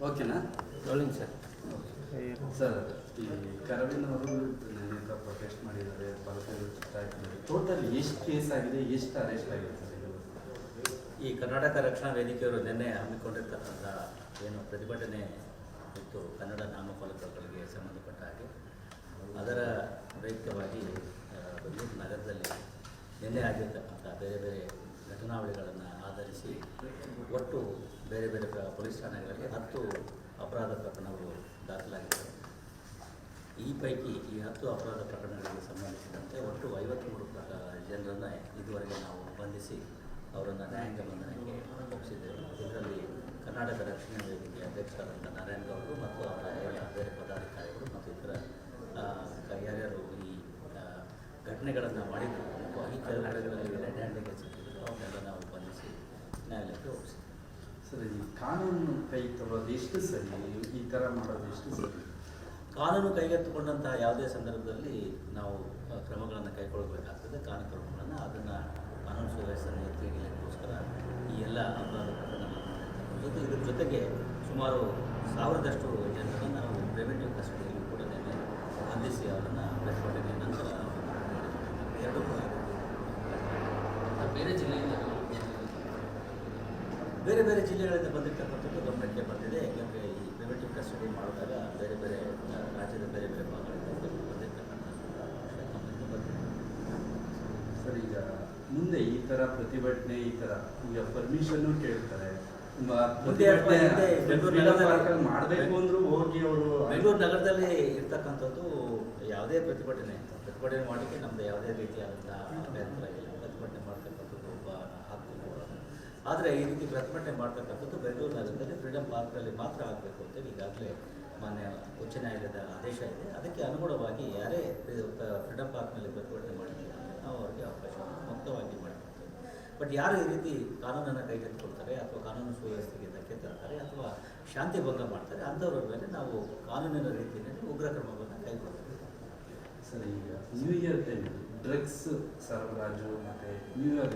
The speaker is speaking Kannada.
ಓಕೆನಾ ರೋಲಿಂಗ್ ಸರ್. ಸರ್, ಈ ಕರವಿನವರು ನೆನ್ನೆ ಪ್ರೊಟೆಸ್ಟ್ ಮಾಡಿದ್ದಾರೆ, ಫಲಕಗಳು ಕಿತ್ತಾಕಿದ್ದಾರೆ. ಟೋಟಲ್ ಎಷ್ಟು ಕೇಸ್ ಆಗಿದೆ, ಎಷ್ಟು ಅರೆಸ್ಟ್ ಆಗಿದೆ ಸರ್? ಈ ಕರ್ನಾಟಕ ರಕ್ಷಣಾ ವೇದಿಕೆಯವರು ನಿನ್ನೆ ಹಮ್ಮಿಕೊಂಡಿರ್ತಕ್ಕಂಥ ಏನು ಪ್ರತಿಭಟನೆ ಇತ್ತು ಕನ್ನಡ ನಾಮಫಲಕಗಳಿಗೆ ಸಂಬಂಧಪಟ್ಟ ಹಾಗೆ, ಅದರ ವೈಯಕ್ತಿಕವಾಗಿ ಬೆಂಗಳೂರು ನಗರದಲ್ಲಿ ನಿನ್ನೆ ಆಗಿರ್ತಕ್ಕಂಥ ಬೇರೆ ಬೇರೆ ಘಟನಾವಳಿಗಳನ್ನು ಆಧರಿಸಿ ಒಟ್ಟು ಬೇರೆ ಬೇರೆ ಪೊಲೀಸ್ ಠಾಣೆಗಳಲ್ಲಿ 10 ಅಪರಾಧ ಪ್ರಕರಣಗಳು ದಾಖಲಾಗಿವೆ. ಈ ಪೈಕಿ ಈ 10 ಅಪರಾಧ ಪ್ರಕರಣಗಳಿಗೆ ಸಂಬಂಧಿಸಿದಂತೆ ಒಟ್ಟು 53 ಜನರನ್ನು ಇದುವರೆಗೆ ನಾವು ಬಂಧಿಸಿ ಅವರನ್ನು ನ್ಯಾಯಾಂಗ ಬಂಧನಕ್ಕೆ ಒಪ್ಪಿಸಿದ್ದೇವೆ. ಇದರಲ್ಲಿ ಕರ್ನಾಟಕ ರಕ್ಷಣಾ ವೇದಿಕೆ ಅಧ್ಯಕ್ಷರಾದಂಥ ನಾರಾಯಣ ಗೌಡರು ಮತ್ತು ಅವರ ಬೇರೆ ಪದಾಧಿಕಾರಿಗಳು ಮತ್ತು ಇತರ ಯಾರ್ಯಾರು ಈ ಘಟನೆಗಳನ್ನು ಮಾಡಿದ್ರು ಮತ್ತು ಈ ಕೆಲವು ಕಡೆಗಳಲ್ಲಿ ರೆಡ್ ಹ್ಯಾಂಡಿಗೆ ಸಿಕ್ಕಿದ್ರು ಅವನ್ನೆಲ್ಲ ನಾವು ಬಂಧಿಸಿ ನ್ಯಾಯಾಲಯಕ್ಕೆ ಒಪ್ಪಿಸಿದ್ದೇವೆ. ಸರ್, ಈ ಕಾನೂನು ಕೈ ತಗೊಳ್ಳೋದು ಎಷ್ಟು ಸರಿ, ಈ ಥರ ಮಾಡೋದು ಎಷ್ಟು ಸರಿ? ಕಾನೂನು ಕೈಗೆತ್ತಿಕೊಂಡಂತಹ ಯಾವುದೇ ಸಂದರ್ಭದಲ್ಲಿ ನಾವು ಕ್ರಮಗಳನ್ನು ಕೈಗೊಳ್ಳಬೇಕಾಗ್ತದೆ. ಕಾನೂನು ಕ್ರಮಗಳನ್ನು ಅದನ್ನು ಕಾನೂನು ಸುವ್ಯವಸ್ಥೆಯನ್ನು ಎತ್ತಿ ಹಿಡಿಯಲಿಕ್ಕೋಸ್ಕರ ಈ ಎಲ್ಲ ಅಪರಾಧ ಪ್ರಕರಣಗಳನ್ನು ಇದ್ರ ಜೊತೆಗೆ ಸುಮಾರು 1000ದಷ್ಟು ಜನರನ್ನು ನಾವು ಪ್ರಿವೆಂಟಿವ್ ಕಸ್ಟಡಿಯಲ್ಲಿ ಕೂಡ ನಿನ್ನೆ ಬಂಧಿಸಿ ಅವರನ್ನು ಪ್ರತಿಭಟನೆ ನಂತರ ಬೇರೆ ಬೇರೆ ಜಿಲ್ಲೆಗಳಿಂದ ಬಂದಿರತಕ್ಕಂಥದ್ದು ಗಮನಕ್ಕೆ ಬಂದಿದೆ. ಯಾಕೆಂದರೆ ಈ ಪ್ರಿವೆಂಟಿವ್ ಕಸ್ಟಡಿ ಮಾಡಿದಾಗ ಬೇರೆ ಬೇರೆ ರಾಜ್ಯದ ಬೇರೆ ಬೇರೆ ಭಾಗಗಳಿಂದ ಬಂದಿರತಕ್ಕಂಥದ್ದು ಗಮನಕ್ಕೆ ಬಂದಿದೆ. ಸರ್, ಈಗ ಮುಂದೆ ಈ ಥರ ಪ್ರತಿಭಟನೆ ಈ ಥರ ಈಗ ಪರ್ಮಿಷನ್ನು ಕೇಳ್ತಾರೆ, ಮಾಡಬೇಕು ಅಂದರೂ ಹೋಗಿ ಅವರು ಬೆಂಗಳೂರು ನಗರದಲ್ಲಿ ಇರ್ತಕ್ಕಂಥದ್ದು ಯಾವುದೇ ಪ್ರತಿಭಟನೆ ಮಾಡಲಿಕ್ಕೆ ನಮ್ಮದು ಯಾವುದೇ ರೀತಿಯಾದಂಥ ಅಭ್ಯಂತರ ಇಲ್ಲ. ಪ್ರತಿಭಟನೆ ಮಾಡ್ತಕ್ಕಂಥದ್ದು ಒಬ್ಬ ಹಕ್ಕು ಕೊಡೋದು. ಆದರೆ ಈ ರೀತಿ ಪ್ರತಿಭಟನೆ ಮಾಡ್ತಕ್ಕಂಥದ್ದು ಬೆಂಗಳೂರು ನಗರದಲ್ಲಿ ಫ್ರೀಡಮ್ ಪಾರ್ಕ್ನಲ್ಲಿ ಮಾತ್ರ ಆಗಬೇಕು ಅಂತೇಳಿ ಈಗಾಗಲೇ ಮಾನ್ಯ ಉಚ್ಚ ನ್ಯಾಯಾಲಯದ ಆದೇಶ ಇದೆ. ಅದಕ್ಕೆ ಅನುಗುಣವಾಗಿ ಯಾರೇ ಫ್ರೀಡಮ್ ಪಾರ್ಕ್ನಲ್ಲಿ ಪ್ರತಿಭಟನೆ ಮಾಡಿದ್ದೀವಿ ನಾವು ಅವರಿಗೆ ಅವಕಾಶವನ್ನು ಮುಕ್ತವಾಗಿ ಮಾಡಿಕೊಡ್ತೇವೆ. ಬಟ್ ಯಾರು ಈ ರೀತಿ ಕಾನೂನನ್ನು ಕೈಗೆತ್ತಿಕೊಳ್ತಾರೆ ಅಥವಾ ಕಾನೂನು ಸುವ್ಯವಸ್ಥೆಗೆ ಧಕ್ಕೆ ತರ್ತಾರೆ ಅಥವಾ ಶಾಂತಿ ಭಂಗ ಮಾಡ್ತಾರೆ ಅಂಥವ್ರ ಮೇಲೆ ನಾವು ಕಾನೂನಿನ ರೀತಿಯಲ್ಲಿ ಉಗ್ರ ಕ್ರಮವನ್ನು ಕೈಗೊಳ್ತೇವೆ. ಸರ್, ಈಗ ನ್ಯೂ ಇಯರ್ ಟೈಮ್ ಡ್ರಗ್ಸ್ ಸರಬರಾಜು ಮತ್ತು ನ್ಯೂ ಇಯರ್